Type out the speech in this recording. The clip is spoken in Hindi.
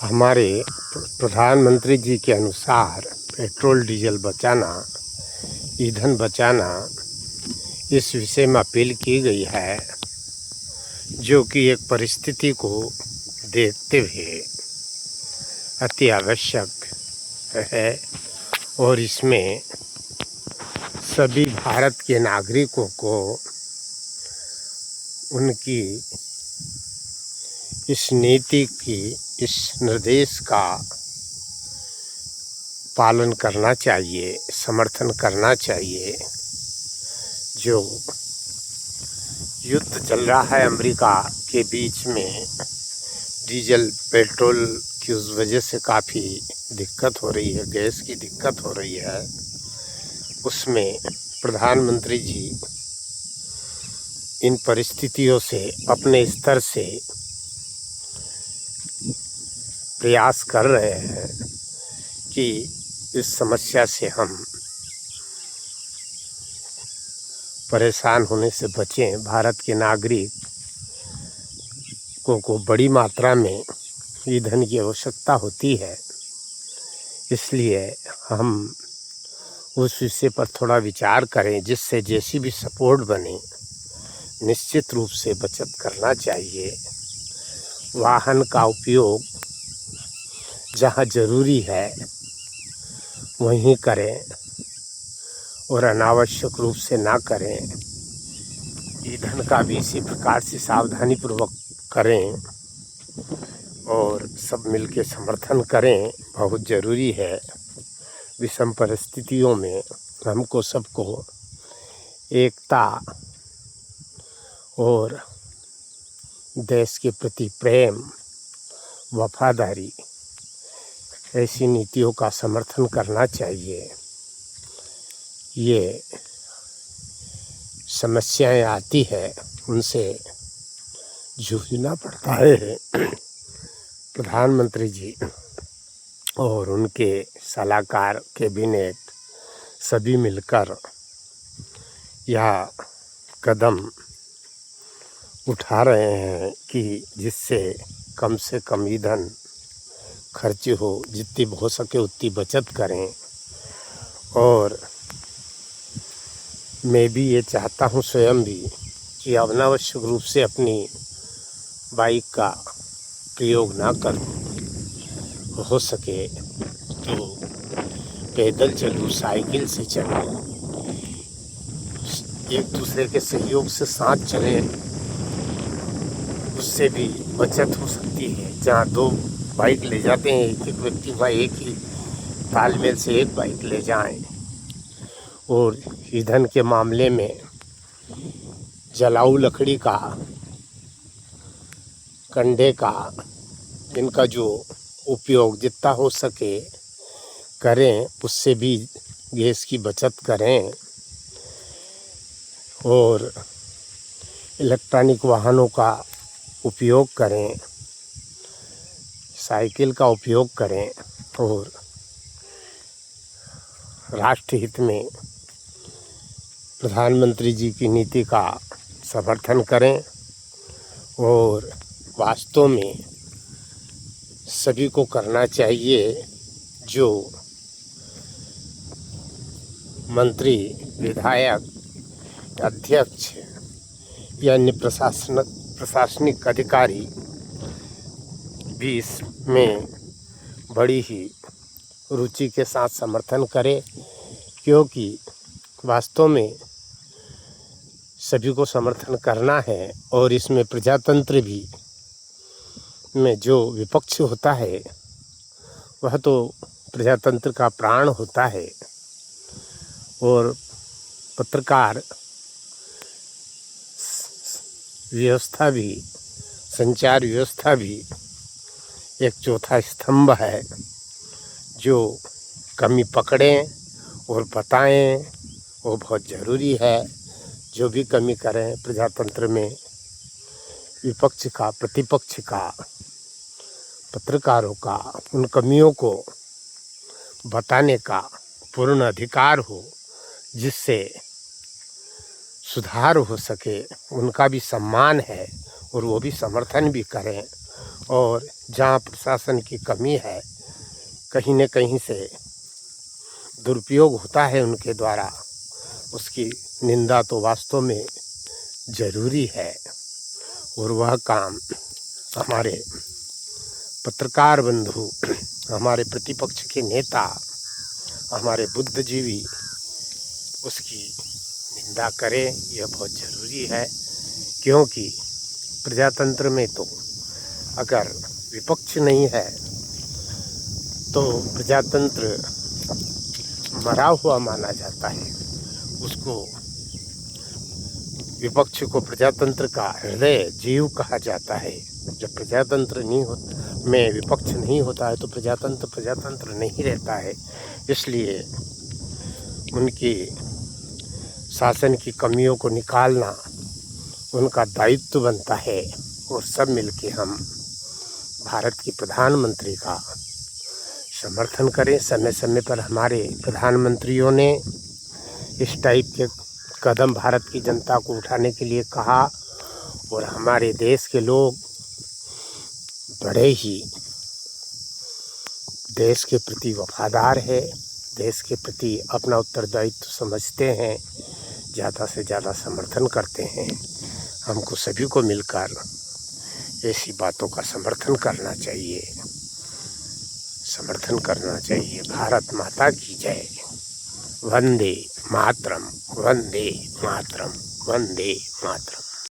हमारे प्रधानमंत्री जी के अनुसार पेट्रोल डीजल बचाना, ईंधन बचाना, इस विषय में अपील की गई है, जो कि एक परिस्थिति को देखते हुए अति आवश्यक है और इसमें सभी भारत के नागरिकों को उनकी इस नीति की, इस निर्देश का पालन करना चाहिए, समर्थन करना चाहिए। जो युद्ध चल रहा है अमेरिका के बीच में, डीजल पेट्रोल की उस वजह से काफ़ी दिक्कत हो रही है, गैस की दिक्कत हो रही है, उसमें प्रधानमंत्री जी इन परिस्थितियों से अपने स्तर से प्रयास कर रहे हैं कि इस समस्या से हम परेशान होने से बचें। भारत के नागरिक को बड़ी मात्रा में ईंधन की आवश्यकता होती है, इसलिए हम उस विषय पर थोड़ा विचार करें, जिससे जैसी भी सपोर्ट बने निश्चित रूप से बचत करना चाहिए। वाहन का उपयोग जहाँ ज़रूरी है वहीं करें और अनावश्यक रूप से ना करें। ईंधन का भी इसी प्रकार से सावधानी पूर्वक करें और सब मिलके समर्थन करें, बहुत ज़रूरी है। विषम परिस्थितियों में हमको सबको एकता और देश के प्रति प्रेम, वफादारी, ऐसी नीतियों का समर्थन करना चाहिए। ये समस्याएं आती है, उनसे जूझना पड़ता है। प्रधानमंत्री जी और उनके सलाहकार, कैबिनेट सभी मिलकर यह कदम उठा रहे हैं कि जिससे कम से कम ईंधन खर्च हो, जितनी हो सके उतनी बचत करें। और मैं भी ये चाहता हूँ स्वयं भी कि अनावश्यक रूप से अपनी बाइक का प्रयोग ना करूँ। हो सके तो पैदल चलूँ, साइकिल से चलूँ, एक दूसरे के सहयोग से साथ चलें, उससे भी बचत हो सकती है। जहाँ दो बाइक ले जाते हैं, एक व्यक्ति का एक ही तालमेल से एक बाइक ले जाएं। और ईंधन के मामले में जलाऊ लकड़ी का, कंडे का, इनका जो उपयोग जितना हो सके करें, उससे भी गैस की बचत करें। और इलेक्ट्रॉनिक वाहनों का उपयोग करें, साइकिल का उपयोग करें और राष्ट्र हित में प्रधानमंत्री जी की नीति का समर्थन करें। और वास्तव में सभी को करना चाहिए, जो मंत्री, विधायक, अध्यक्ष या अन्य प्रशासनिक अधिकारी भी इसमें बड़ी ही रुचि के साथ समर्थन करें, क्योंकि वास्तव में सभी को समर्थन करना है। और इसमें प्रजातंत्र भी में जो विपक्ष होता है, वह तो प्रजातंत्र का प्राण होता है। और पत्रकार व्यवस्था भी, संचार व्यवस्था भी एक चौथा स्तंभ है, जो कमी पकड़ें और बताएं, वो बहुत ज़रूरी है। जो भी कमी करें प्रजातंत्र में, विपक्ष का, प्रतिपक्ष का, पत्रकारों का, उन कमियों को बताने का पूर्ण अधिकार हो, जिससे सुधार हो सके। उनका भी सम्मान है और वो भी समर्थन भी करें और जहाँ प्रशासन की कमी है, कहीं न कहीं से दुरुपयोग होता है उनके द्वारा, उसकी निंदा तो वास्तव में ज़रूरी है। और वह काम हमारे पत्रकार बंधु, हमारे प्रतिपक्ष के नेता, हमारे बुद्धिजीवी उसकी निंदा करें, यह बहुत ज़रूरी है। क्योंकि प्रजातंत्र में तो अगर विपक्ष नहीं है तो प्रजातंत्र मरा हुआ माना जाता है। उसको, विपक्ष को प्रजातंत्र का हृदय, जीव कहा जाता है। जब प्रजातंत्र में विपक्ष नहीं होता है तो प्रजातंत्र नहीं रहता है। इसलिए उनकी शासन की कमियों को निकालना उनका दायित्व बनता है। और सब मिलके हम भारत की प्रधानमंत्री का समर्थन करें। समय समय पर हमारे प्रधानमंत्रियों ने इस टाइप के कदम भारत की जनता को उठाने के लिए कहा, और हमारे देश के लोग बड़े ही देश के प्रति वफादार है, देश के प्रति अपना उत्तरदायित्व समझते हैं, ज़्यादा से ज़्यादा समर्थन करते हैं। हमको सभी को मिलकर ऐसी बातों का समर्थन करना चाहिए। भारत माता की जय। वंदे मातरम, वंदे मातरम, वंदे मातरम।